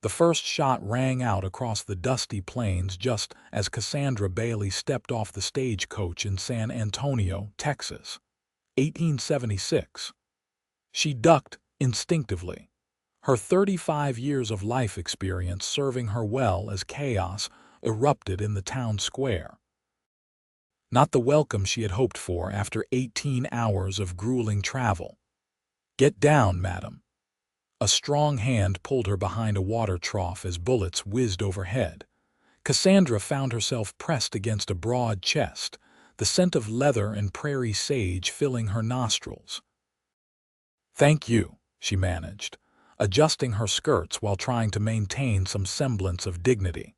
The first shot rang out across the dusty plains just as Cassandra Bailey stepped off the stagecoach in San Antonio, Texas. 1876. She ducked instinctively, her 35 years of life experience serving her well as chaos erupted in the town square. Not the welcome she had hoped for after 18 hours of grueling travel. "Get down, madam." A strong hand pulled her behind a water trough as bullets whizzed overhead. Cassandra found herself pressed against a broad chest, the scent of leather and prairie sage filling her nostrils. "Thank you," she managed, adjusting her skirts while trying to maintain some semblance of dignity.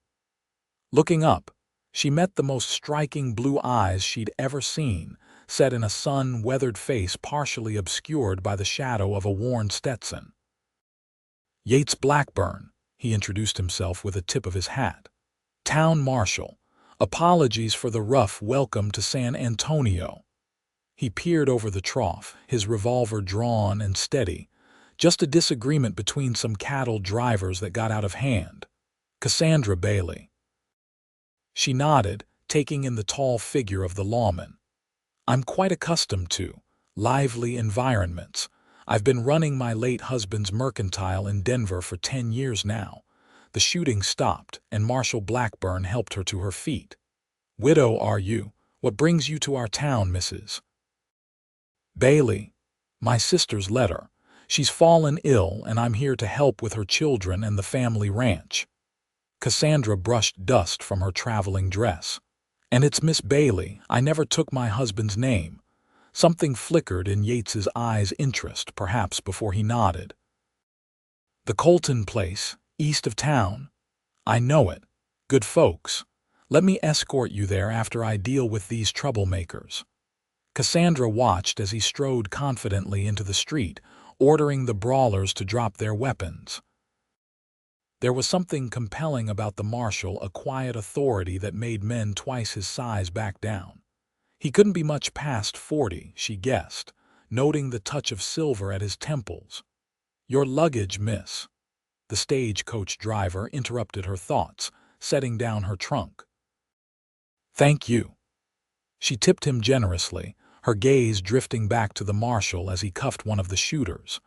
Looking up, she met the most striking blue eyes she'd ever seen, set in a sun-weathered face partially obscured by the shadow of a worn Stetson. "Yates Blackburn," he introduced himself with a tip of his hat. "Town marshal. Apologies for the rough welcome to San Antonio." He peered over the trough, his revolver drawn and steady. Just a disagreement between some cattle drivers that got out of hand. "Cassandra Bailey." She nodded, taking in the tall figure of the lawman. "I'm quite accustomed to lively environments. I've been running my late husband's mercantile in Denver for 10 years now." The shooting stopped, and Marshal Blackburn helped her to her feet. "Widow, are you? What brings you to our town, Mrs. Bailey?" "My sister's letter. She's fallen ill, and I'm here to help with her children and the family ranch." Cassandra brushed dust from her traveling dress. "And it's Miss Bailey. I never took my husband's name." Something flickered in Yates's eyes, interest, perhaps, before he nodded. "The Colton place, east of town." "I know it. Good folks. Let me escort you there after I deal with these troublemakers." Cassandra watched as he strode confidently into the street, ordering the brawlers to drop their weapons. There was something compelling about the marshal, a quiet authority that made men twice his size back down. He couldn't be much past 40, she guessed, noting the touch of silver at his temples. "Your luggage, miss." The stagecoach driver interrupted her thoughts, setting down her trunk. "Thank you." She tipped him generously, her gaze drifting back to the marshal as he cuffed one of the shooters.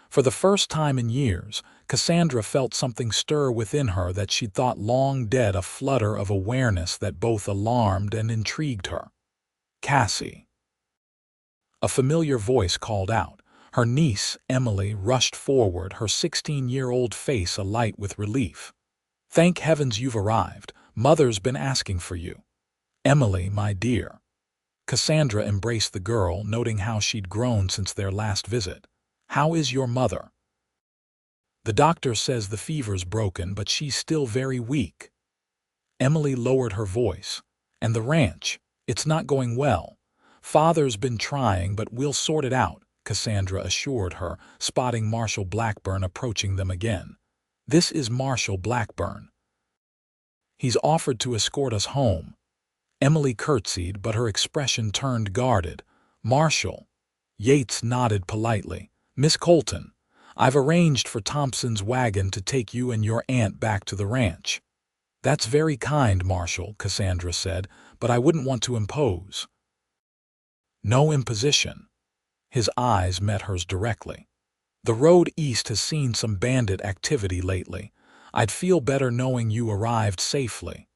For the first time in years, Cassandra felt something stir within her that she'd thought long dead, a flutter of awareness that both alarmed and intrigued her. "Cassie." A familiar voice called out. Her niece, Emily, rushed forward, her 16-year-old face alight with relief. "Thank heavens you've arrived. Mother's been asking for you." "Emily, my dear." Cassandra embraced the girl, noting how she'd grown since their last visit. "How is your mother?" "The doctor says the fever's broken, but she's still very weak." Emily lowered her voice. "And the ranch? It's not going well." "Father's been trying, but we'll sort it out," Cassandra assured her, spotting Marshal Blackburn approaching them again. "This is Marshal Blackburn. He's offered to escort us home." Emily curtsied, but her expression turned guarded. "Marshal." Yates nodded politely. "Miss Colton, I've arranged for Thompson's wagon to take you and your aunt back to the ranch." "That's very kind, Marshal," Cassandra said, "but I wouldn't want to impose." "No imposition." His eyes met hers directly. "The road east has seen some bandit activity lately. I'd feel better knowing you arrived safely."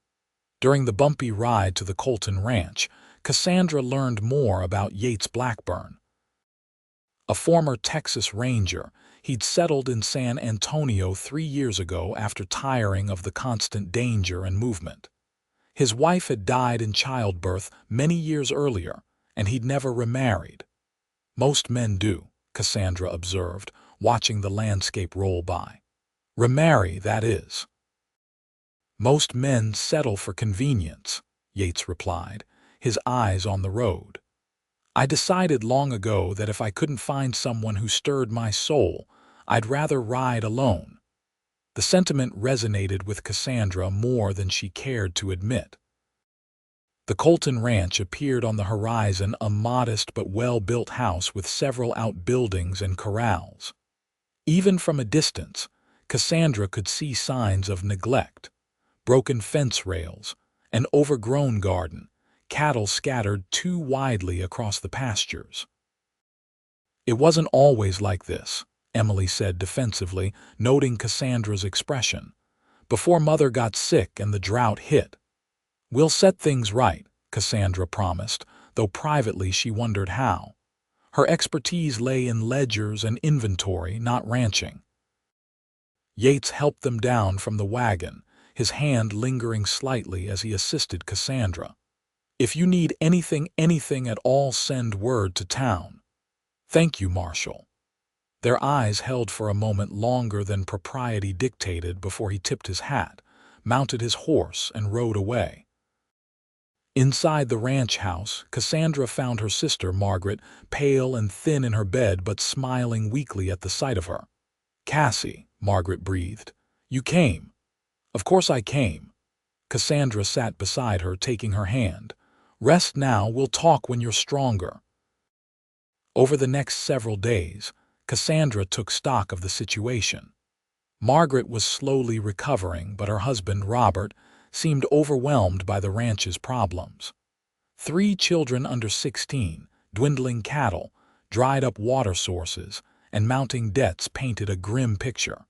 During the bumpy ride to the Colton ranch, Cassandra learned more about Yates Blackburn. A former Texas Ranger, he'd settled in San Antonio 3 years ago after tiring of the constant danger and movement. His wife had died in childbirth many years earlier, and he'd never remarried. "Most men do," Cassandra observed, watching the landscape roll by. "Remarry, that is." "Most men settle for convenience," Yates replied, his eyes on the road. "I decided long ago that if I couldn't find someone who stirred my soul, I'd rather ride alone." The sentiment resonated with Cassandra more than she cared to admit. The Colton Ranch appeared on the horizon, a modest but well-built house with several outbuildings and corrals. Even from a distance, Cassandra could see signs of neglect: broken fence rails, an overgrown garden, cattle scattered too widely across the pastures. "It wasn't always like this," Emily said defensively, noting Cassandra's expression. "Before Mother got sick and the drought hit." "We'll set things right," Cassandra promised, though privately she wondered how. Her expertise lay in ledgers and inventory, not ranching. Yates helped them down from the wagon, his hand lingering slightly as he assisted Cassandra. "If you need anything at all, send word to town." "Thank you, Marshal." Their eyes held for a moment longer than propriety dictated before he tipped his hat, mounted his horse, and rode away. Inside the ranch house, Cassandra found her sister Margaret, pale and thin in her bed but smiling weakly at the sight of her. "Cassie," Margaret breathed. "You came." "Of course I came." Cassandra sat beside her, taking her hand. "Rest now, we'll talk when you're stronger." Over the next several days, Cassandra took stock of the situation. Margaret was slowly recovering, but her husband, Robert, seemed overwhelmed by the ranch's problems. 3 children under 16, dwindling cattle, dried-up water sources, and mounting debts painted a grim picture.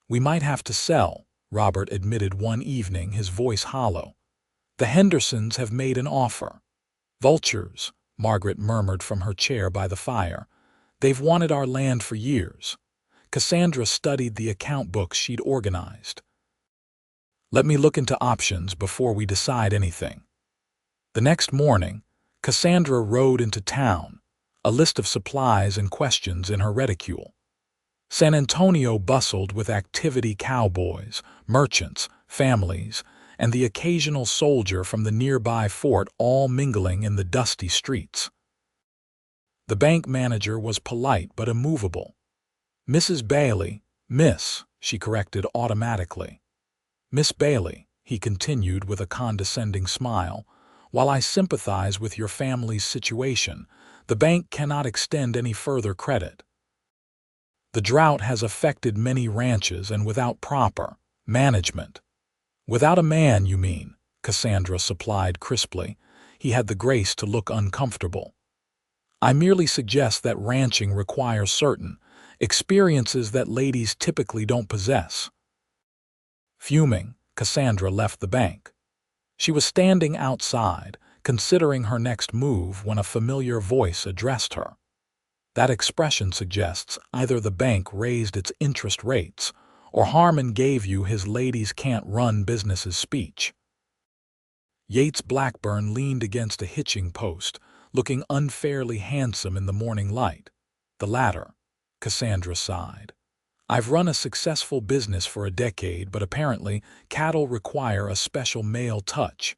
"We might have to sell," Robert admitted one evening, his voice hollow. "The Hendersons have made an offer." "Vultures," Margaret murmured from her chair by the fire. "They've wanted our land for years." Cassandra studied the account books she'd organized. "Let me look into options before we decide anything." The next morning, Cassandra rode into town, a list of supplies and questions in her reticule. San Antonio bustled with activity: cowboys, merchants, families, and the occasional soldier from the nearby fort, all mingling in the dusty streets. The bank manager was polite but immovable. "Mrs. Bailey, Miss," she corrected automatically. "Miss Bailey," he continued with a condescending smile, "while I sympathize with your family's situation, the bank cannot extend any further credit. The drought has affected many ranches, and without proper management." "Without a man, you mean," Cassandra supplied crisply. He had the grace to look uncomfortable. "I merely suggest that ranching requires certain experiences that ladies typically don't possess." Fuming, Cassandra left the bank. She was standing outside, considering her next move, when a familiar voice addressed her. That expression suggests either the bank raised its interest rates or Harmon gave you his "ladies can't run businesses" speech. Yates Blackburn leaned against a hitching post, looking unfairly handsome in the morning light. "The latter," Cassandra sighed. "I've run a successful business for a decade, but apparently cattle require a special male touch."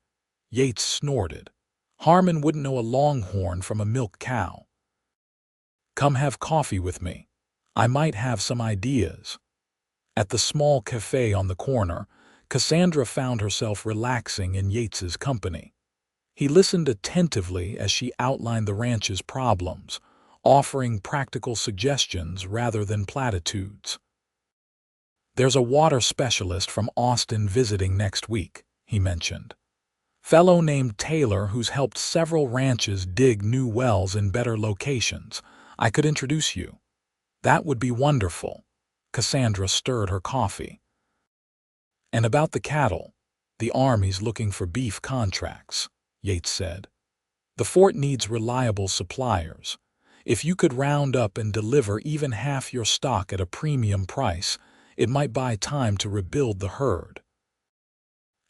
Yates snorted. "Harmon wouldn't know a longhorn from a milk cow." "Come have coffee with me. I might have some ideas." At the small cafe on the corner, Cassandra found herself relaxing in Yates's company. He listened attentively as she outlined the ranch's problems, offering practical suggestions rather than platitudes. "There's a water specialist from Austin visiting next week," he mentioned. "Fellow named Taylor who's helped several ranches dig new wells in better locations. I could introduce you." "That would be wonderful." Cassandra stirred her coffee. "And about the cattle, the Army's looking for beef contracts," Yates said. "The fort needs reliable suppliers. If you could round up and deliver even half your stock at a premium price, it might buy time to rebuild the herd."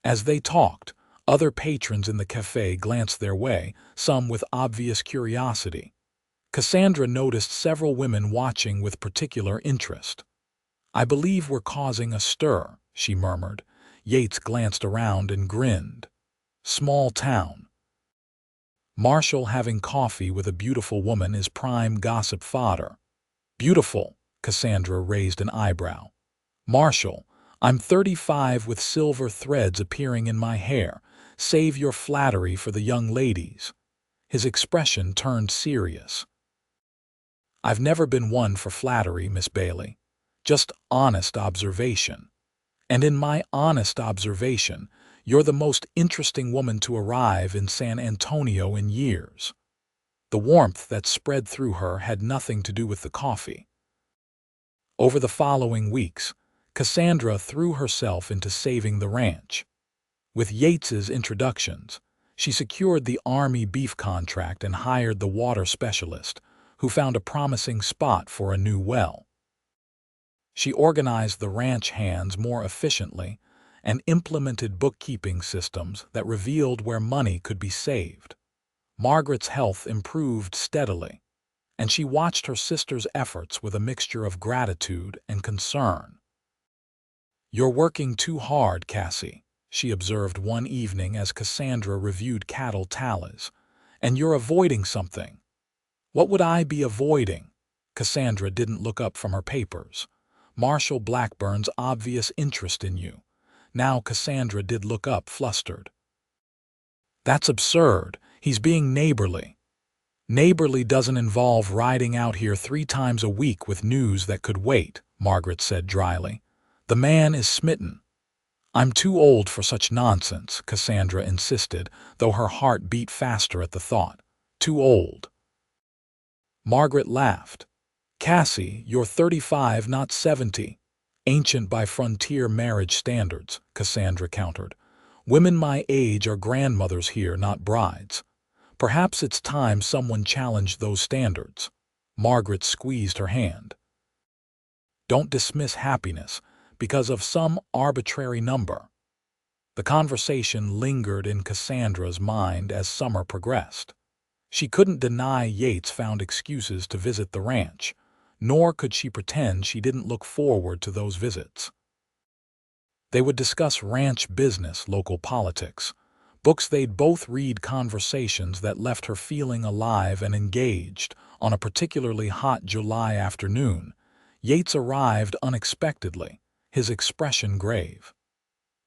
As they talked, other patrons in the cafe glanced their way, some with obvious curiosity. Cassandra noticed several women watching with particular interest. "I believe we're causing a stir," she murmured. Yates glanced around and grinned. "Small town. Marshal having coffee with a beautiful woman is prime gossip fodder." "Beautiful?" Cassandra raised an eyebrow. "Marshal, I'm 35 with silver threads appearing in my hair. Save your flattery for the young ladies." His expression turned serious. "I've never been one for flattery, Miss Bailey." just honest observation. And in my honest observation, you're the most interesting woman to arrive in San Antonio in years." The warmth that spread through her had nothing to do with the coffee. Over the following weeks, Cassandra threw herself into saving the ranch. With Yates's introductions, she secured the Army beef contract and hired the water specialist, who found a promising spot for a new well. She organized the ranch hands more efficiently and implemented bookkeeping systems that revealed where money could be saved. Margaret's health improved steadily, and she watched her sister's efforts with a mixture of gratitude and concern. "You're working too hard, Cassie," she observed one evening as Cassandra reviewed cattle tallies, "and you're avoiding something." "What would I be avoiding?" Cassandra didn't look up from her papers. "Marshal Blackburn's obvious interest in you." Now Cassandra did look up, flustered. "That's absurd. He's being neighborly." "Neighborly doesn't involve riding out here 3 times a week with news that could wait," Margaret said dryly. "The man is smitten." "I'm too old for such nonsense," Cassandra insisted, though her heart beat faster at the thought. "Too old." Margaret laughed. "Cassie, you're 35, not 70. Ancient by frontier marriage standards," Cassandra countered. "Women my age are grandmothers here, not brides. Perhaps it's time someone challenged those standards." Margaret squeezed her hand. "Don't dismiss happiness because of some arbitrary number." The conversation lingered in Cassandra's mind as summer progressed. She couldn't deny Yates found excuses to visit the ranch, nor could she pretend she didn't look forward to those visits. They would discuss ranch business, local politics, books they'd both read, conversations that left her feeling alive and engaged. On a particularly hot July afternoon, Yates arrived unexpectedly, his expression grave.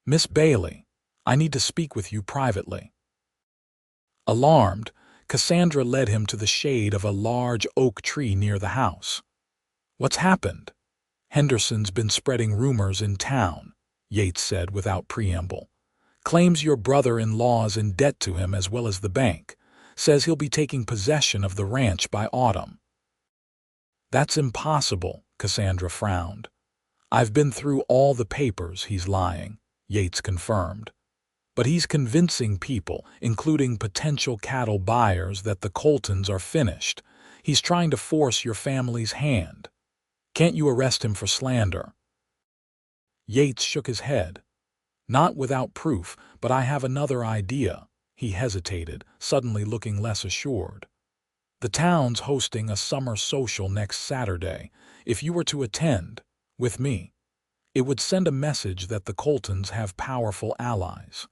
"Miss Bailey, I need to speak with you privately." Alarmed, Cassandra led him to the shade of a large oak tree near the house. "What's happened?" "Henderson's been spreading rumors in town," Yates said without preamble. "Claims your brother-in-law's in debt to him as well as the bank. Says he'll be taking possession of the ranch by autumn." "That's impossible," Cassandra frowned. "I've been through all the papers. He's lying," Yates confirmed. "But he's convincing people, including potential cattle buyers, that the Coltons are finished. He's trying to force your family's hand. Can't you arrest him for slander?" Yates shook his head. "Not without proof, but I have another idea." He hesitated, suddenly looking less assured. "The town's hosting a summer social next Saturday. If you were to attend, with me, it would send a message that the Coltons have powerful allies."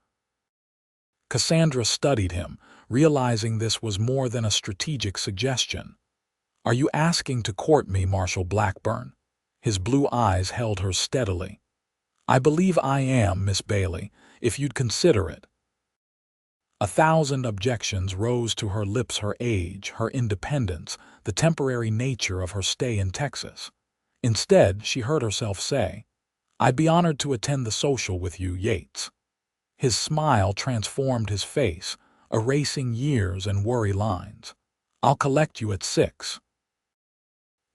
Cassandra studied him, realizing this was more than a strategic suggestion. "Are you asking to court me, Marshal Blackburn?" His blue eyes held her steadily. "I believe I am, Miss Bailey, if you'd consider it." 1,000 objections rose to her lips: her age, her independence, the temporary nature of her stay in Texas. Instead, she heard herself say, "I'd be honored to attend the social with you, Yates." His smile transformed his face, erasing years and worry lines. "I'll collect you at 6.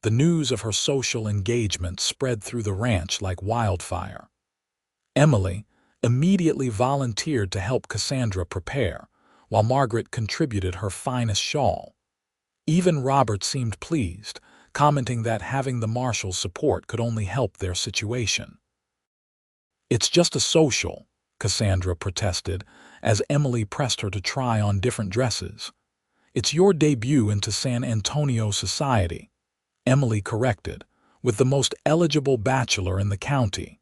The news of her social engagement spread through the ranch like wildfire. Emily immediately volunteered to help Cassandra prepare, while Margaret contributed her finest shawl. Even Robert seemed pleased, commenting that having the marshal's support could only help their situation. "It's just a social," Cassandra protested, as Emily pressed her to try on different dresses. "It's your debut into San Antonio society," Emily corrected, "with the most eligible bachelor in the county."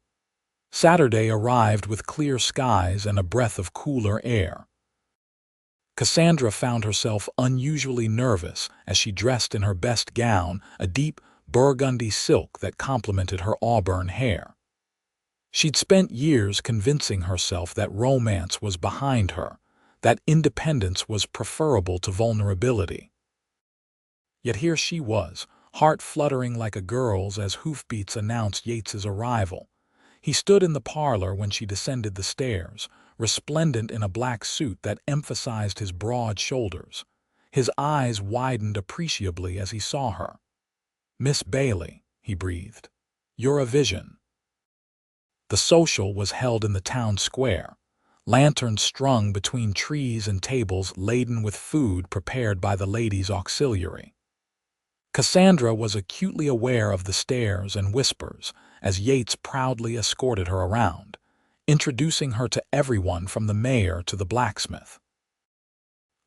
Saturday arrived with clear skies and a breath of cooler air. Cassandra found herself unusually nervous as she dressed in her best gown, a deep burgundy silk that complemented her auburn hair. She'd spent years convincing herself that romance was behind her, that independence was preferable to vulnerability. Yet here she was, heart fluttering like a girl's as hoofbeats announced Yates's arrival. He stood in the parlor when she descended the stairs, resplendent in a black suit that emphasized his broad shoulders. His eyes widened appreciably as he saw her. "Miss Bailey," he breathed, "you're a vision." The social was held in the town square, lanterns strung between trees and tables laden with food prepared by the ladies' auxiliary. Cassandra was acutely aware of the stares and whispers as Yates proudly escorted her around, introducing her to everyone from the mayor to the blacksmith.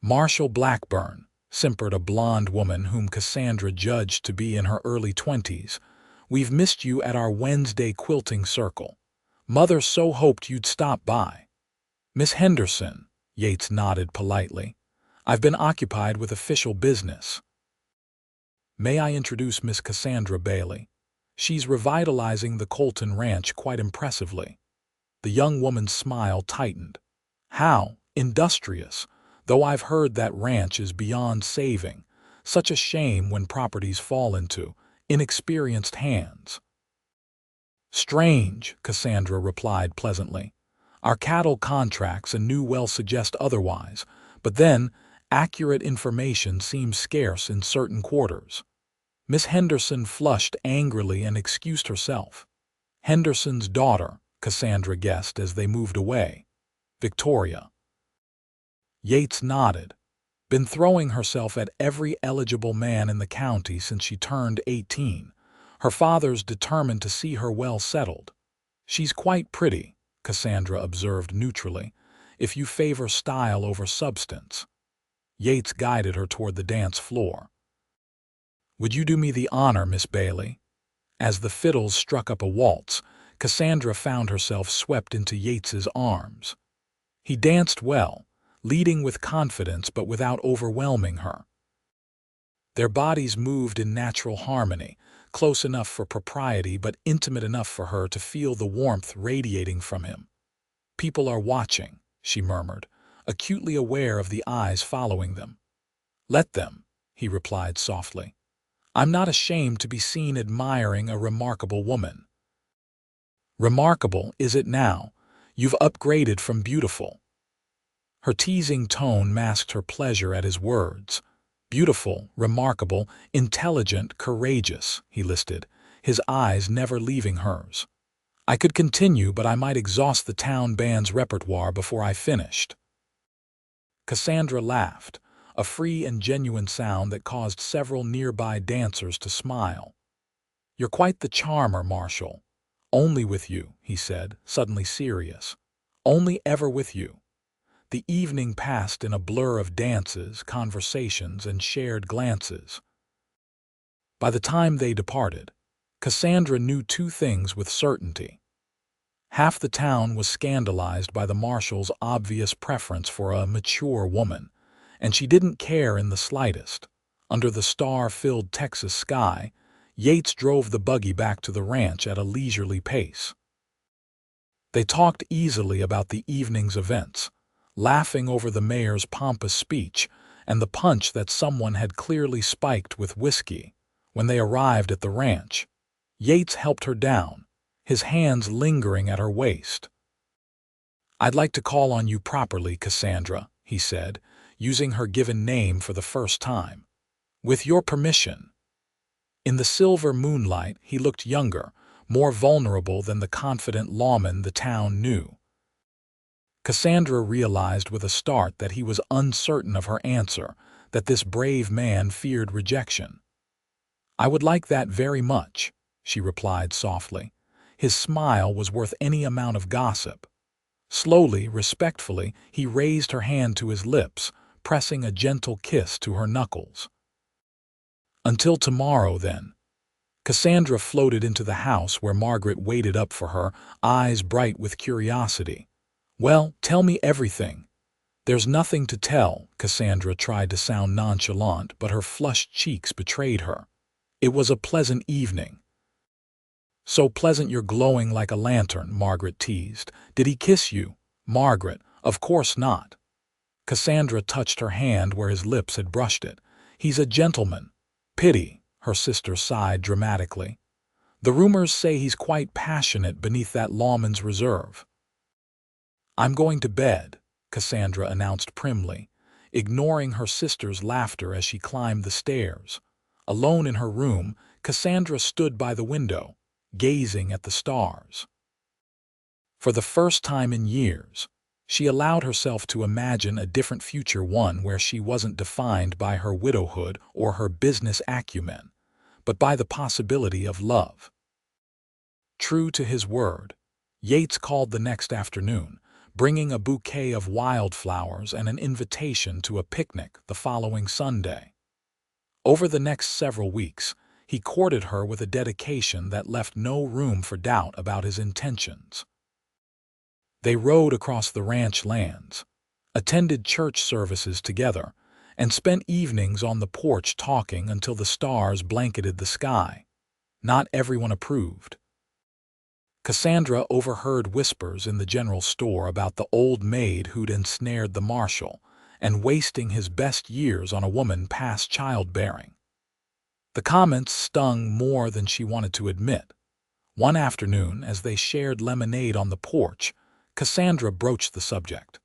"Marshal Blackburn," simpered a blonde woman whom Cassandra judged to be in her early 20s, "we've missed you at our Wednesday quilting circle. Mother so hoped you'd stop by." "Miss Henderson," Yates nodded politely, "I've been occupied with official business." "May I introduce Miss Cassandra Bailey? She's revitalizing the Colton Ranch quite impressively." The young woman's smile tightened. "How industrious, though I've heard that ranch is beyond saving. Such a shame when properties fall into inexperienced hands." "Strange," Cassandra replied pleasantly. "Our cattle contracts and new well suggest otherwise, but then accurate information seems scarce in certain quarters." Miss Henderson flushed angrily and excused herself. Henderson's daughter, Cassandra guessed as they moved away. "Victoria." Yates nodded. "Been throwing herself at every eligible man in the county since she turned 18. Her father's determined to see her well settled." "She's quite pretty," Cassandra observed neutrally, "if you favor style over substance." Yates guided her toward the dance floor. "Would you do me the honor, Miss Bailey?" As the fiddles struck up a waltz, Cassandra found herself swept into Yates's arms. He danced well, leading with confidence but without overwhelming her. Their bodies moved in natural harmony, close enough for propriety but intimate enough for her to feel the warmth radiating from him. "People are watching," she murmured, acutely aware of the eyes following them. "Let them," he replied softly. "I'm not ashamed to be seen admiring a remarkable woman." "Remarkable, is it now? You've upgraded from beautiful." Her teasing tone masked her pleasure at his words. "Beautiful, remarkable, intelligent, courageous," he listed, his eyes never leaving hers. "I could continue, but I might exhaust the town band's repertoire before I finished." Cassandra laughed, a free and genuine sound that caused several nearby dancers to smile. "You're quite the charmer, Marshal. Only with you," he said, suddenly serious. "Only ever with you." The evening passed in a blur of dances, conversations, and shared glances. By the time they departed, Cassandra knew two things with certainty. Half the town was scandalized by the marshal's obvious preference for a mature woman, and she didn't care in the slightest. Under the star-filled Texas sky, Yates drove the buggy back to the ranch at a leisurely pace. They talked easily about the evening's events, laughing over the mayor's pompous speech and the punch that someone had clearly spiked with whiskey. When they arrived at the ranch, Yates helped her down, his hands lingering at her waist. "I'd like to call on you properly, Cassandra," he said, using her given name for the first time. "With your permission." In the silver moonlight, he looked younger, more vulnerable than the confident lawman the town knew. Cassandra realized with a start that he was uncertain of her answer, that this brave man feared rejection. "I would like that very much," she replied softly. His smile was worth any amount of gossip. Slowly, respectfully, he raised her hand to his lips, pressing a gentle kiss to her knuckles. "Until tomorrow, then." Cassandra floated into the house where Margaret waited up for her, eyes bright with curiosity. "Well, tell me everything." "There's nothing to tell," Cassandra tried to sound nonchalant, but her flushed cheeks betrayed her. "It was a pleasant evening." "So pleasant you're glowing like a lantern," Margaret teased. "Did he kiss you?" "Margaret, of course not." Cassandra touched her hand where his lips had brushed it. "He's a gentleman." "Pity," her sister sighed dramatically. "The rumors say he's quite passionate beneath that lawman's reserve." "I'm going to bed," Cassandra announced primly, ignoring her sister's laughter as she climbed the stairs. Alone in her room, Cassandra stood by the window, gazing at the stars. For the first time in years, she allowed herself to imagine a different future, one where she wasn't defined by her widowhood or her business acumen, but by the possibility of love. True to his word, Yates called the next afternoon, bringing a bouquet of wildflowers and an invitation to a picnic the following Sunday. Over the next several weeks, he courted her with a dedication that left no room for doubt about his intentions. They rode across the ranch lands, attended church services together, and spent evenings on the porch talking until the stars blanketed the sky. Not everyone approved. Cassandra overheard whispers in the general store about the old maid who'd ensnared the marshal and wasting his best years on a woman past childbearing. The comments stung more than she wanted to admit. One afternoon, as they shared lemonade on the porch, Cassandra broached the subject.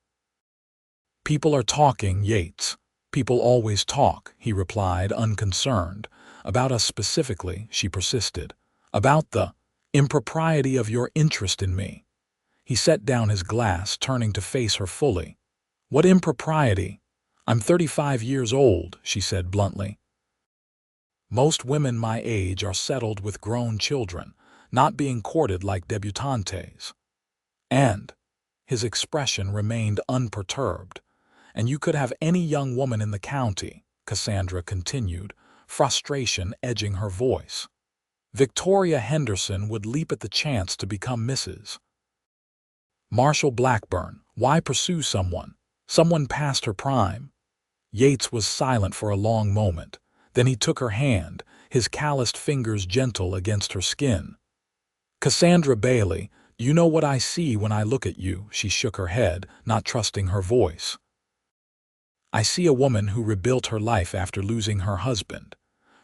"People are talking, Yates. People always talk," he replied, unconcerned. "About us specifically," she persisted. "About the impropriety of your interest in me." He set down his glass, turning to face her fully. "What impropriety? I'm 35 years old," she said bluntly. "Most women my age are settled with grown children, not being courted like debutantes." And his expression remained unperturbed. "And you could have any young woman in the county," Cassandra continued, frustration edging her voice. "Victoria Henderson would leap at the chance to become Mrs. Marshal Blackburn. Why pursue someone past her prime?" Yates was silent for a long moment. Then he took her hand, his calloused fingers gentle against her skin. "Cassandra Bailey, you know what I see when I look at you," she shook her head, not trusting her voice. "I see a woman who rebuilt her life after losing her husband,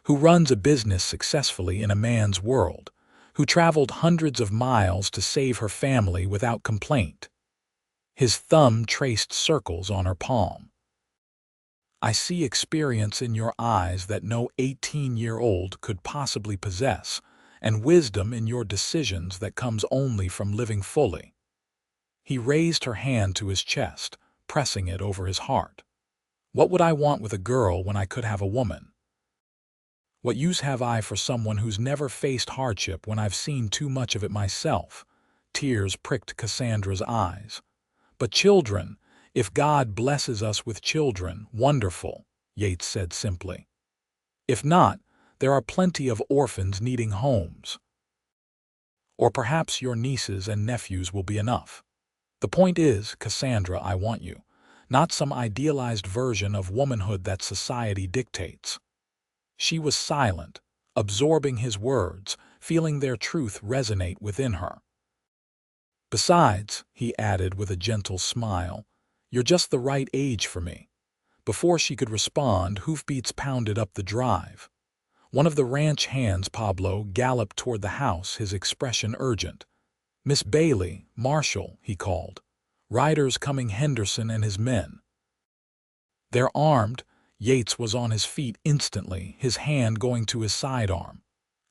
who runs a business successfully in a man's world, who traveled hundreds of miles to save her family without complaint." His thumb traced circles on her palm. "I see experience in your eyes that no 18-year-old could possibly possess, and wisdom in your decisions that comes only from living fully." He raised her hand to his chest, pressing it over his heart. "What would I want with a girl when I could have a woman? What use have I for someone who's never faced hardship when I've seen too much of it myself?" Tears pricked Cassandra's eyes. "But children, if God blesses us with children, wonderful," Yates said simply. "If not, there are plenty of orphans needing homes. Or perhaps your nieces and nephews will be enough. The point is, Cassandra, I want you, not some idealized version of womanhood that society dictates." She was silent, absorbing his words, feeling their truth resonate within her. "Besides," he added with a gentle smile, "you're just the right age for me." Before she could respond, hoofbeats pounded up the drive. One of the ranch hands, Pablo, galloped toward the house, his expression urgent. "Miss Bailey, Marshal," he called. "Riders coming, Henderson and his men." "They're armed." Yates was on his feet instantly, his hand going to his sidearm.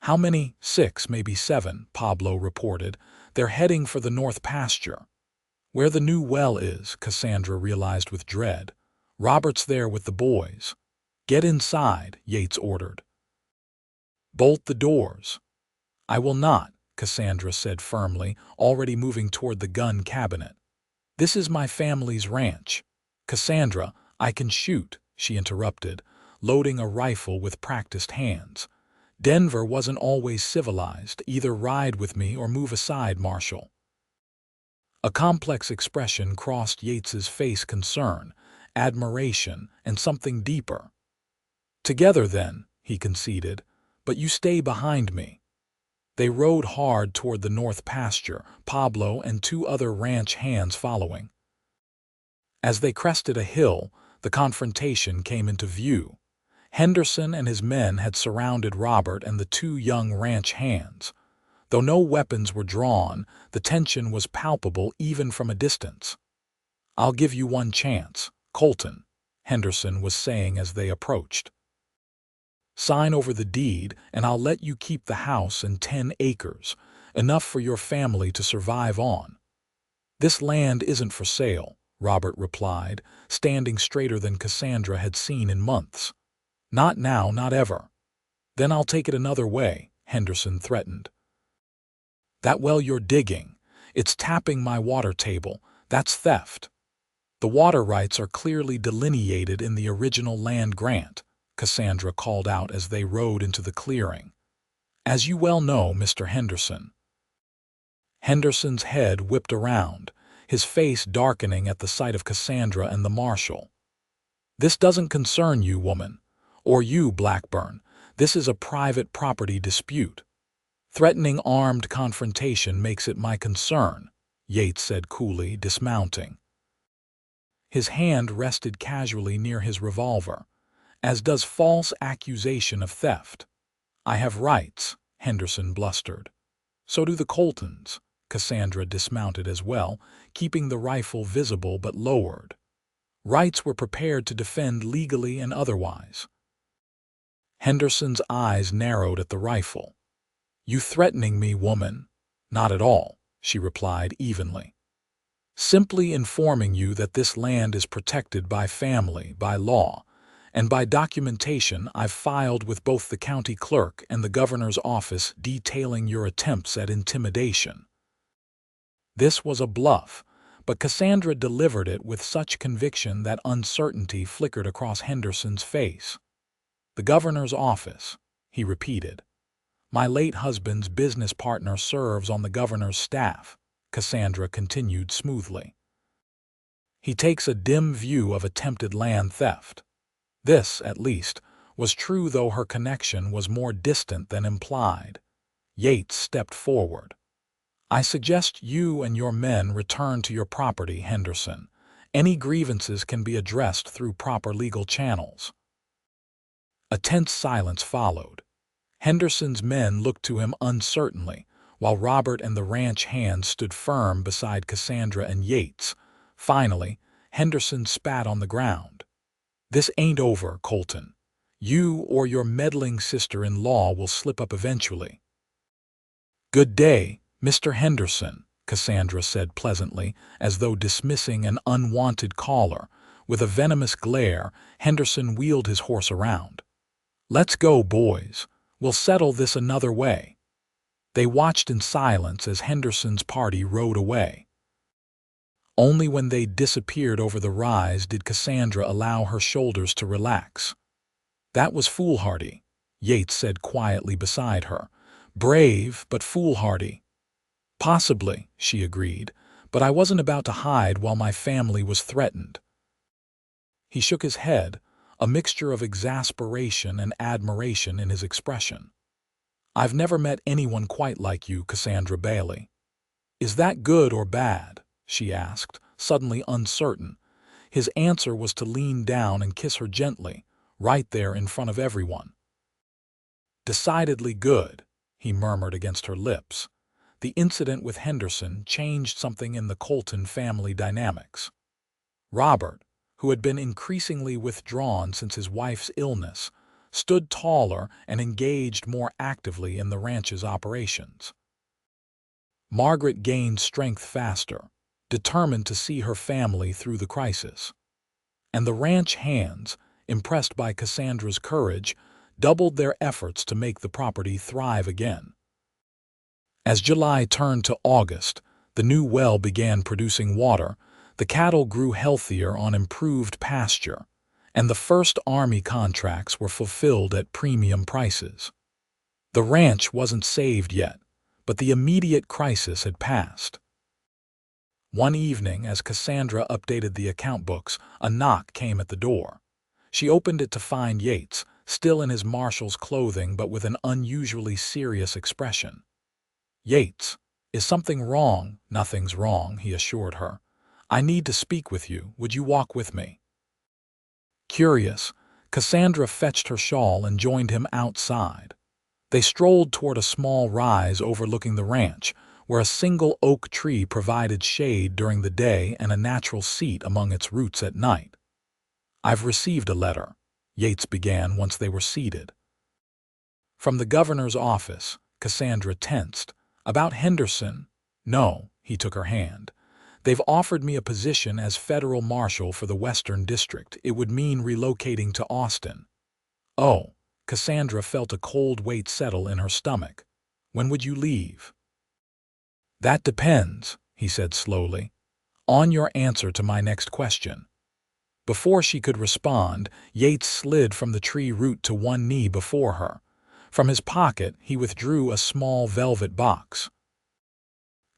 "How many?" "6, maybe 7, Pablo reported. "They're heading for the north pasture." "Where the new well is," Cassandra realized with dread. "Robert's there with the boys." "Get inside," Yates ordered. "Bolt the doors." "I will not," Cassandra said firmly, already moving toward the gun cabinet. "This is my family's ranch." "Cassandra, I can shoot," she interrupted, loading a rifle with practiced hands. "Denver wasn't always civilized. Either ride with me or move aside, Marshal." A complex expression crossed Yates's face: concern, admiration, and something deeper. "Together, then," he conceded, "but you stay behind me." They rode hard toward the north pasture, Pablo and 2 other ranch hands following. As they crested a hill, the confrontation came into view. Henderson and his men had surrounded Robert and the two young ranch hands. Though no weapons were drawn, the tension was palpable even from a distance. "I'll give you one chance, Colton," Henderson was saying as they approached. "Sign over the deed, and I'll let you keep the house and 10 acres, enough for your family to survive on." "This land isn't for sale," Robert replied, standing straighter than Cassandra had seen in months. "Not now, not ever." "Then I'll take it another way," Henderson threatened. "That well you're digging, it's tapping my water table. That's theft." "The water rights are clearly delineated in the original land grant," Cassandra called out as they rode into the clearing. "As you well know, Mr. Henderson." Henderson's head whipped around, his face darkening at the sight of Cassandra and the marshal. "This doesn't concern you, woman. Or you, Blackburn. This is a private property dispute. Threatening armed confrontation makes it my concern," Yates said coolly, dismounting. His hand rested casually near his revolver, as does false accusation of theft. "I have rights," Henderson blustered. "So do the Coltons." Cassandra dismounted as well, keeping the rifle visible but lowered. "Rights we're prepared to defend legally and otherwise." Henderson's eyes narrowed at the rifle. "You threatening me, woman?" "Not at all," she replied evenly. "Simply informing you that this land is protected by family, by law, and by documentation I've filed with both the county clerk and the governor's office detailing your attempts at intimidation." This was a bluff, but Cassandra delivered it with such conviction that uncertainty flickered across Henderson's face. "The governor's office," he repeated. "My late husband's business partner serves on the governor's staff," Cassandra continued smoothly. "He takes a dim view of attempted land theft." This, at least, was true, though her connection was more distant than implied. Yates stepped forward. "I suggest you and your men return to your property, Henderson. Any grievances can be addressed through proper legal channels." A tense silence followed. Henderson's men looked to him uncertainly, while Robert and the ranch hands stood firm beside Cassandra and Yates. Finally, Henderson spat on the ground. "This ain't over, Colton. You or your meddling sister-in-law will slip up eventually." "Good day, Mr. Henderson," Cassandra said pleasantly, as though dismissing an unwanted caller. With a venomous glare, Henderson wheeled his horse around. "Let's go, boys. We'll settle this another way." They watched in silence as Henderson's party rode away. Only when they disappeared over the rise did Cassandra allow her shoulders to relax. "That was foolhardy," Yates said quietly beside her. "Brave, but foolhardy." "Possibly," she agreed, "but I wasn't about to hide while my family was threatened." He shook his head, a mixture of exasperation and admiration in his expression. "I've never met anyone quite like you, Cassandra Bailey." "Is that good or bad?" she asked, suddenly uncertain. His answer was to lean down and kiss her gently, right there in front of everyone. "Decidedly good," he murmured against her lips. The incident with Henderson changed something in the Colton family dynamics. Robert, who had been increasingly withdrawn since his wife's illness, stood taller and engaged more actively in the ranch's operations. Margaret gained strength faster, determined to see her family through the crisis. And the ranch hands, impressed by Cassandra's courage, doubled their efforts to make the property thrive again. As July turned to August, the new well began producing water, the cattle grew healthier on improved pasture, and the first Army contracts were fulfilled at premium prices. The ranch wasn't saved yet, but the immediate crisis had passed. One evening, as Cassandra updated the account books, a knock came at the door. She opened it to find Yates, still in his marshal's clothing but with an unusually serious expression. "Yates, is something wrong?" "Nothing's wrong," he assured her. "I need to speak with you. Would you walk with me?" Curious, Cassandra fetched her shawl and joined him outside. They strolled toward a small rise overlooking the ranch, where a single oak tree provided shade during the day and a natural seat among its roots at night. "I've received a letter," Yates began once they were seated. "From the governor's office," Cassandra tensed. "About Henderson?" "No," he took her hand. "They've offered me a position as federal marshal for the Western District. It would mean relocating to Austin." "Oh," Cassandra felt a cold weight settle in her stomach. "When would you leave?" "That depends," he said slowly, "on your answer to my next question." Before she could respond, Yates slid from the tree root to one knee before her. From his pocket, he withdrew a small velvet box.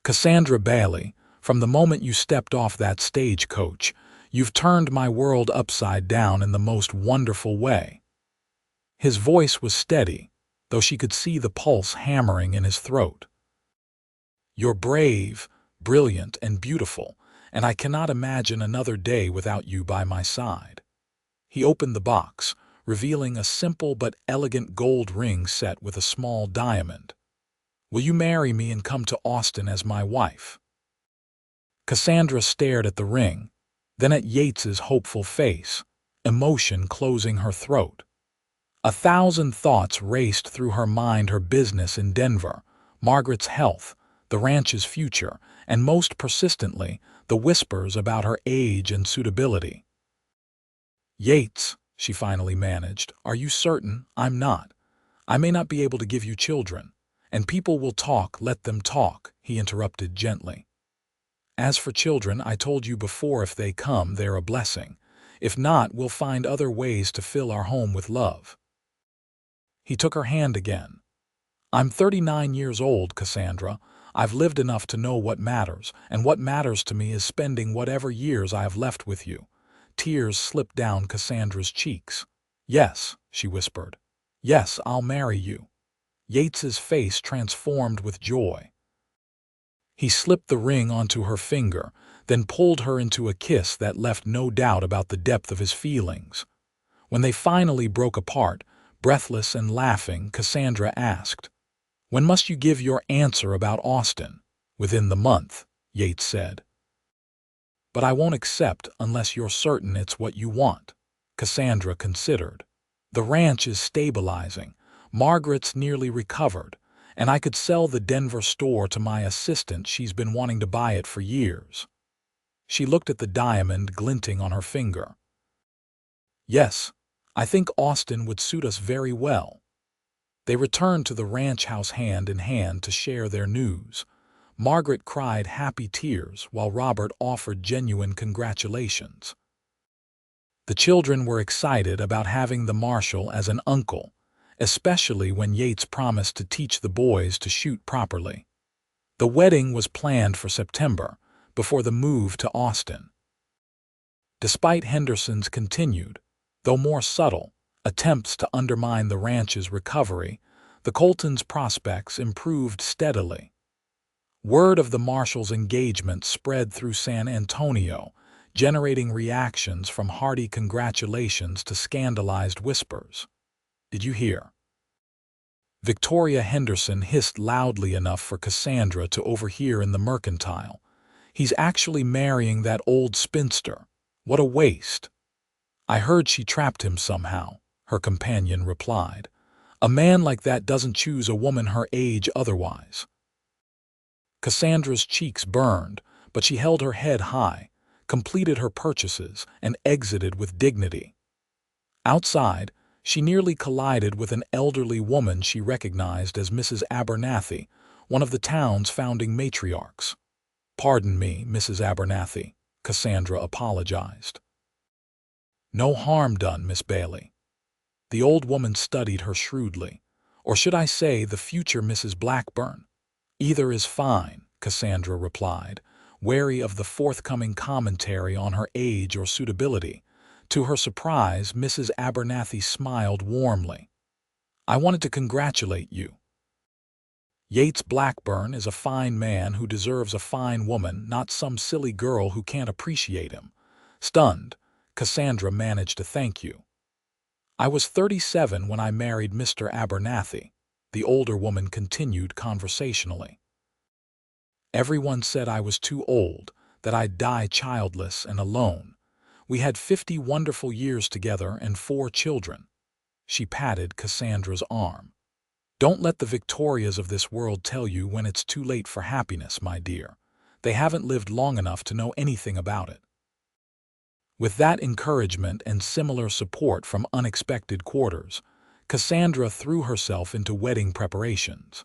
"Cassandra Bailey, from the moment you stepped off that stagecoach, you've turned my world upside down in the most wonderful way." His voice was steady, though she could see the pulse hammering in his throat. "You're brave, brilliant, and beautiful, and I cannot imagine another day without you by my side." He opened the box, revealing a simple but elegant gold ring set with a small diamond. "Will you marry me and come to Austin as my wife?" Cassandra stared at the ring, then at Yates's hopeful face, emotion closing her throat. 1,000 thoughts raced through her mind: her business in Denver, Margaret's health, the ranch's future, and most persistently, the whispers about her age and suitability. "Yates," she finally managed, "are you certain?" "I'm not. I may not be able to give you children. And people will talk, let them talk," he interrupted gently. "As for children, I told you before, if they come, they're a blessing. If not, we'll find other ways to fill our home with love." He took her hand again. "I'm 39 years old, Cassandra. I've lived enough to know what matters, and what matters to me is spending whatever years I have left with you." Tears slipped down Cassandra's cheeks. "Yes," she whispered. "Yes, I'll marry you." Yates's face transformed with joy. He slipped the ring onto her finger, then pulled her into a kiss that left no doubt about the depth of his feelings. When they finally broke apart, breathless and laughing, Cassandra asked, "When must you give your answer about Austin?" "Within the month," Yates said. "But I won't accept unless you're certain it's what you want." Cassandra considered. "The ranch is stabilizing. Margaret's nearly recovered, and I could sell the Denver store to my assistant. She's been wanting to buy it for years." She looked at the diamond glinting on her finger. "Yes, I think Austin would suit us very well." They returned to the ranch house hand in hand to share their news. Margaret cried happy tears while Robert offered genuine congratulations. The children were excited about having the marshal as an uncle, especially when Yates promised to teach the boys to shoot properly. The wedding was planned for September, before the move to Austin. Despite Henderson's continued, though more subtle, attempts to undermine the ranch's recovery, the Coltons' prospects improved steadily. Word of the marshal's engagement spread through San Antonio, generating reactions from hearty congratulations to scandalized whispers. "Did you hear?" Victoria Henderson hissed loudly enough for Cassandra to overhear in the mercantile. "He's actually marrying that old spinster. What a waste." "I heard she trapped him somehow," her companion replied. "A man like that doesn't choose a woman her age otherwise." Cassandra's cheeks burned, but she held her head high, completed her purchases, and exited with dignity. Outside, she nearly collided with an elderly woman she recognized as Mrs. Abernathy, one of the town's founding matriarchs. "Pardon me, Mrs. Abernathy," Cassandra apologized. "No harm done, Miss Bailey." The old woman studied her shrewdly. "Or should I say the future Mrs. Blackburn?" "Either is fine," Cassandra replied, wary of the forthcoming commentary on her age or suitability. To her surprise, Mrs. Abernathy smiled warmly. "I wanted to congratulate you. Yates Blackburn is a fine man who deserves a fine woman, not some silly girl who can't appreciate him." Stunned, Cassandra managed to thank you. I was 37 when I married Mr. Abernathy, the older woman continued conversationally. Everyone said I was too old, that I'd die childless and alone. We had 50 wonderful years together and 4 children. She patted Cassandra's arm. Don't let the Victorias of this world tell you when it's too late for happiness, my dear. They haven't lived long enough to know anything about it. With that encouragement and similar support from unexpected quarters, Cassandra threw herself into wedding preparations.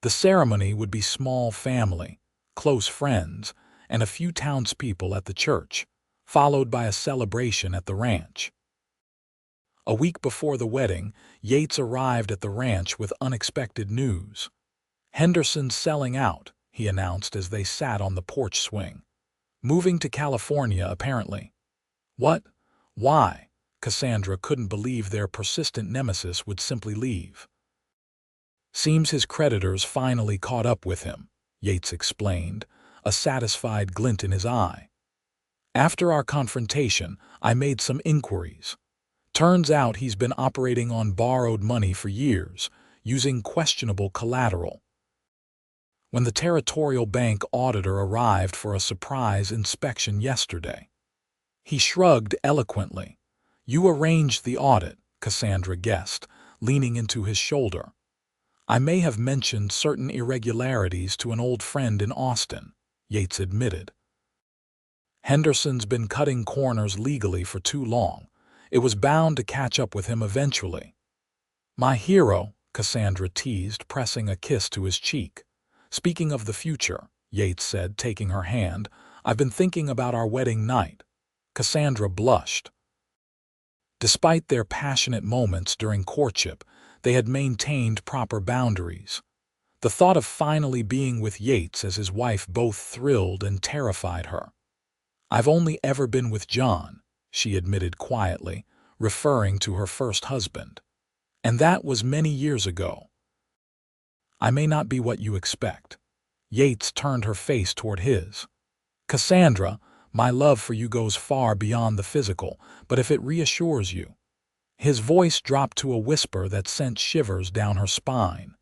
The ceremony would be small family, close friends, and a few townspeople at the church, followed by a celebration at the ranch. A week before the wedding, Yates arrived at the ranch with unexpected news. "Henderson's selling out," he announced as they sat on the porch swing. "Moving to California, apparently." "What? Why?" Cassandra couldn't believe their persistent nemesis would simply leave. "Seems his creditors finally caught up with him," Yates explained, a satisfied glint in his eye. "After our confrontation, I made some inquiries. Turns out he's been operating on borrowed money for years, using questionable collateral. When the territorial bank auditor arrived for a surprise inspection yesterday, he shrugged eloquently. "You arranged the audit," Cassandra guessed, leaning into his shoulder. "I may have mentioned certain irregularities to an old friend in Austin," Yates admitted. "Henderson's been cutting corners legally for too long. It was bound to catch up with him eventually." "My hero," Cassandra teased, pressing a kiss to his cheek. "Speaking of the future," Yates said, taking her hand, "I've been thinking about our wedding night." Cassandra blushed. Despite their passionate moments during courtship, they had maintained proper boundaries. The thought of finally being with Yates as his wife both thrilled and terrified her. "I've only ever been with John," she admitted quietly, referring to her first husband. "And that was many years ago." "I may not be what you expect." Yates turned her face toward his. "Cassandra, my love for you goes far beyond the physical, but if it reassures you." His voice dropped to a whisper that sent shivers down her spine.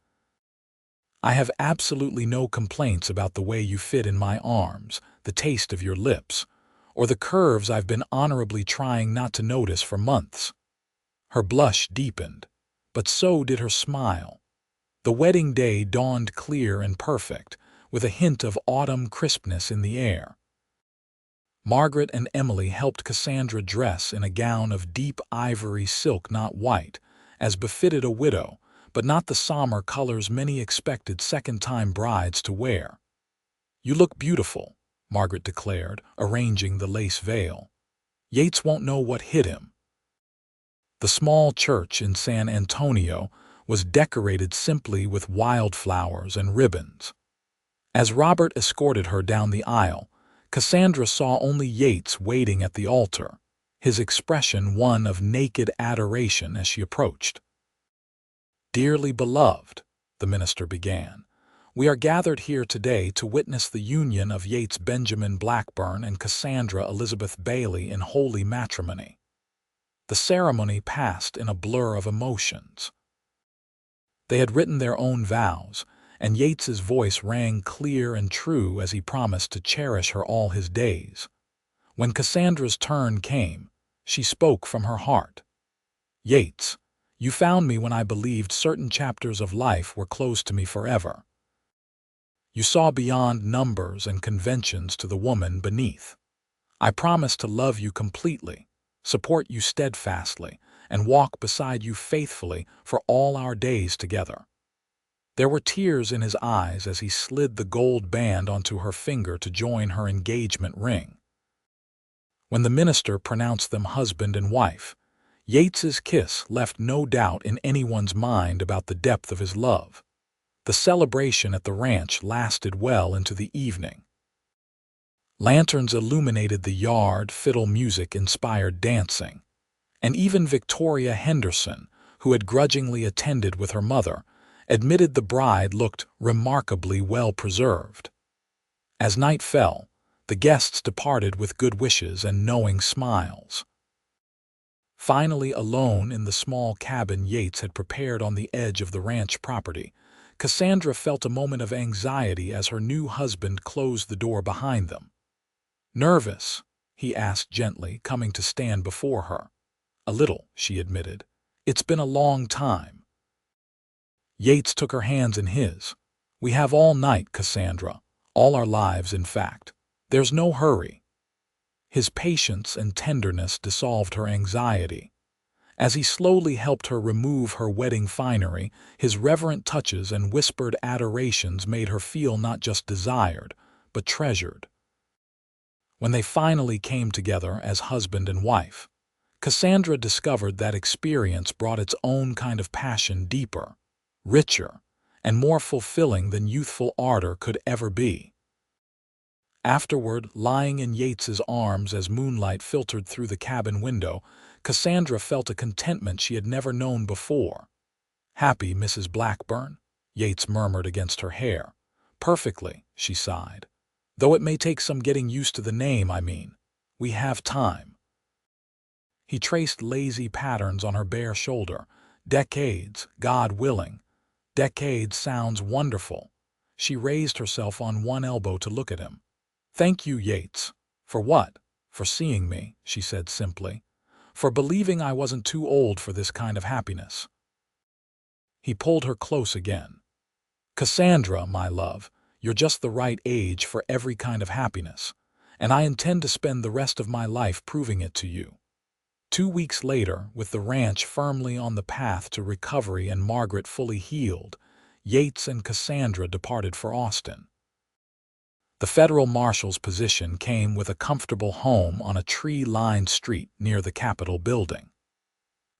"I have absolutely no complaints about the way you fit in my arms, the taste of your lips, or the curves I've been honorably trying not to notice for months." Her blush deepened, but so did her smile. The wedding day dawned clear and perfect, with a hint of autumn crispness in the air. Margaret and Emily helped Cassandra dress in a gown of deep ivory silk, not white, as befitted a widow, but not the somber colors many expected second-time brides to wear. "You look beautiful," Margaret declared, arranging the lace veil. "Yates won't know what hit him." The small church in San Antonio was decorated simply with wildflowers and ribbons. As Robert escorted her down the aisle, Cassandra saw only Yates waiting at the altar, his expression one of naked adoration as she approached. "Dearly beloved," the minister began, "we are gathered here today to witness the union of Yates Benjamin Blackburn and Cassandra Elizabeth Bailey in holy matrimony." The ceremony passed in a blur of emotions. They had written their own vows, and Yates's voice rang clear and true as he promised to cherish her all his days. When Cassandra's turn came, she spoke from her heart. "Yates, you found me when I believed certain chapters of life were closed to me forever. You saw beyond numbers and conventions to the woman beneath. I promise to love you completely, support you steadfastly, and walk beside you faithfully for all our days together." There were tears in his eyes as he slid the gold band onto her finger to join her engagement ring. When the minister pronounced them husband and wife, Yates's kiss left no doubt in anyone's mind about the depth of his love. The celebration at the ranch lasted well into the evening. Lanterns illuminated the yard, fiddle music inspired dancing, and even Victoria Henderson, who had grudgingly attended with her mother, admitted the bride looked remarkably well preserved. As night fell, the guests departed with good wishes and knowing smiles. Finally alone in the small cabin Yates had prepared on the edge of the ranch property, Cassandra felt a moment of anxiety as her new husband closed the door behind them. "Nervous?" he asked gently, coming to stand before her. "A little," she admitted. "It's been a long time." Yates took her hands in his. "We have all night, Cassandra. All our lives, in fact. There's no hurry." His patience and tenderness dissolved her anxiety. As he slowly helped her remove her wedding finery, his reverent touches and whispered adorations made her feel not just desired, but treasured. When they finally came together as husband and wife, Cassandra discovered that experience brought its own kind of passion deeper, richer, and more fulfilling than youthful ardor could ever be. Afterward, lying in Yates's arms as moonlight filtered through the cabin window, Cassandra felt a contentment she had never known before. "Happy, Mrs. Blackburn?" Yates murmured against her hair. "Perfectly," she sighed. "Though it may take some getting used to the name, I mean. We have time." He traced lazy patterns on her bare shoulder. "Decades, God willing." "Decades sounds wonderful." She raised herself on one elbow to look at him. "Thank you, Yates." "For what?" "For seeing me," she said simply. "For believing I wasn't too old for this kind of happiness." He pulled her close again. "Cassandra, my love, you're just the right age for every kind of happiness, and I intend to spend the rest of my life proving it to you." 2 weeks later, with the ranch firmly on the path to recovery and Margaret fully healed, Yates and Cassandra departed for Austin. The federal marshal's position came with a comfortable home on a tree-lined street near the Capitol building.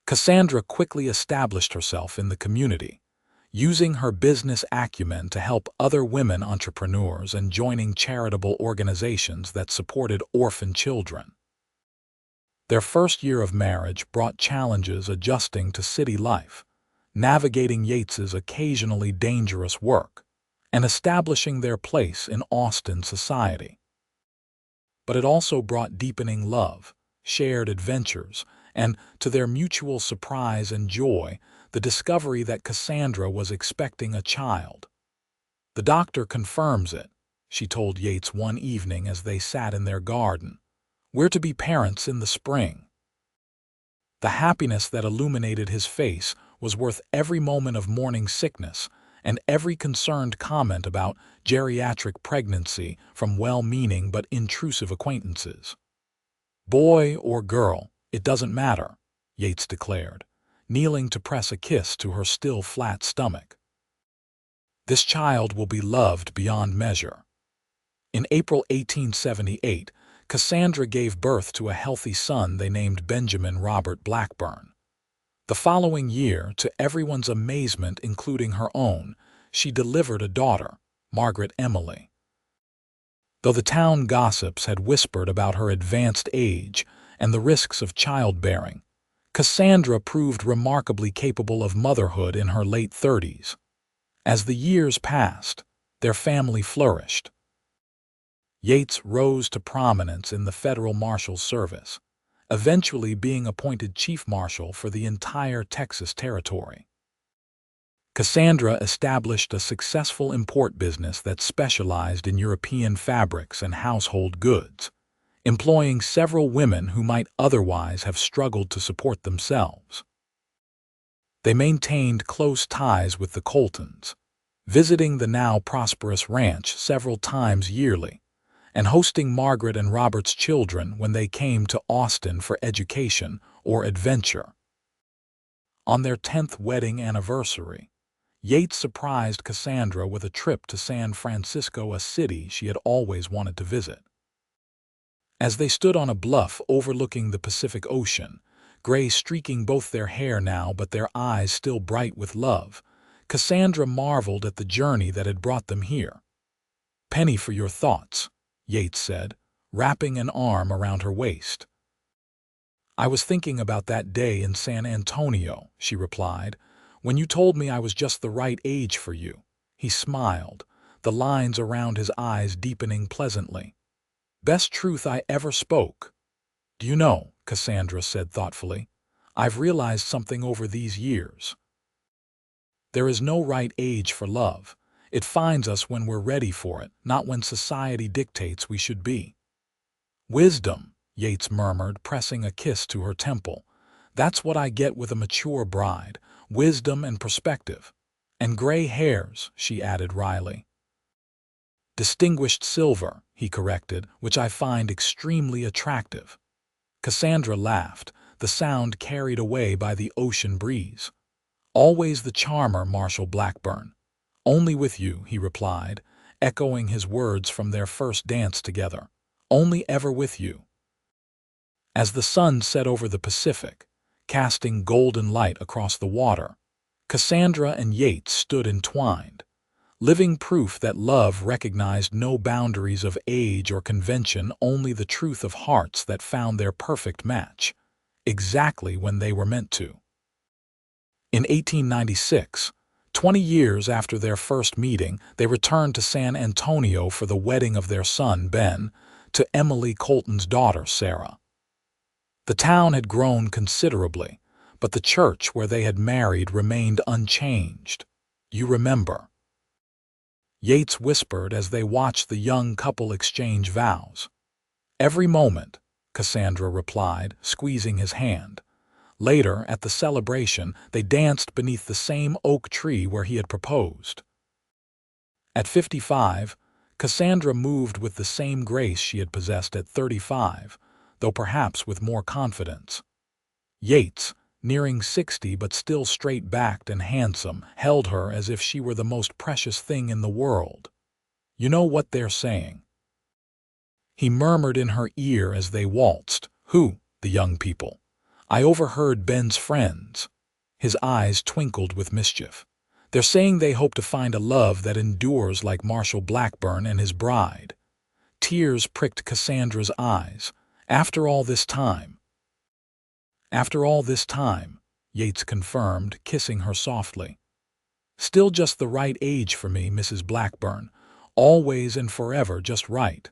Cassandra quickly established herself in the community, using her business acumen to help other women entrepreneurs and joining charitable organizations that supported orphan children. Their first year of marriage brought challenges adjusting to city life, navigating Yates's occasionally dangerous work, and establishing their place in Austin society. But it also brought deepening love, shared adventures, and, to their mutual surprise and joy, the discovery that Cassandra was expecting a child. "The doctor confirms it," she told Yates one evening as they sat in their garden. "We're to be parents in the spring." The happiness that illuminated his face was worth every moment of morning sickness and every concerned comment about geriatric pregnancy from well-meaning but intrusive acquaintances. "Boy or girl, it doesn't matter," Yates declared, kneeling to press a kiss to her still flat stomach. "This child will be loved beyond measure." In April 1878, Cassandra gave birth to a healthy son they named Benjamin Robert Blackburn. The following year, to everyone's amazement including her own, she delivered a daughter, Margaret Emily. Though the town gossips had whispered about her advanced age and the risks of childbearing, Cassandra proved remarkably capable of motherhood in her late 30s. As the years passed, their family flourished. Yates rose to prominence in the federal marshal's service, eventually being appointed chief marshal for the entire Texas territory. Cassandra established a successful import business that specialized in European fabrics and household goods, employing several women who might otherwise have struggled to support themselves. They maintained close ties with the Coltons, visiting the now prosperous ranch several times yearly, and hosting Margaret and Robert's children when they came to Austin for education or adventure. On their 10th wedding anniversary, Yates surprised Cassandra with a trip to San Francisco, a city she had always wanted to visit. As they stood on a bluff overlooking the Pacific Ocean, gray streaking both their hair now but their eyes still bright with love, Cassandra marveled at the journey that had brought them here. "Penny for your thoughts," Yates said, wrapping an arm around her waist. "I was thinking about that day in San Antonio," she replied, "when you told me I was just the right age for you." He smiled, the lines around his eyes deepening pleasantly. "Best truth I ever spoke." "Do you know," Cassandra said thoughtfully, I've realized something over these years. There is no right age for love. It finds us when we're ready for it, not when society dictates we should be. Wisdom, Yates murmured, pressing a kiss to her temple. That's what I get with a mature bride, wisdom and perspective. And gray hairs, she added wryly. Distinguished silver, he corrected, which I find extremely attractive. Cassandra laughed, the sound carried away by the ocean breeze. Always the charmer, Marshal Blackburn. Only with you, he replied, echoing his words from their first dance together. Only ever with you. As the sun set over the Pacific, casting golden light across the water, Cassandra and Yates stood entwined, living proof that love recognized no boundaries of age or convention, only the truth of hearts that found their perfect match, exactly when they were meant to. In 1896, 20 years after their first meeting, they returned to San Antonio for the wedding of their son, Ben, to Emily Colton's daughter, Sarah. The town had grown considerably, but the church where they had married remained unchanged. You remember. Yates whispered as they watched the young couple exchange vows. Every moment, Cassandra replied, squeezing his hand. Later, at the celebration, they danced beneath the same oak tree where he had proposed. At 55, Cassandra moved with the same grace she had possessed at 35, though perhaps with more confidence. Yates, nearing 60 but still straight-backed and handsome, held her as if she were the most precious thing in the world. You know what they're saying? He murmured in her ear as they waltzed. Who? The young people. I overheard Ben's friends. His eyes twinkled with mischief. They're saying they hope to find a love that endures like Marshal Blackburn and his bride. Tears pricked Cassandra's eyes. After all this time, Yates confirmed, kissing her softly. Still just the right age for me, Mrs. Blackburn. Always and forever just right.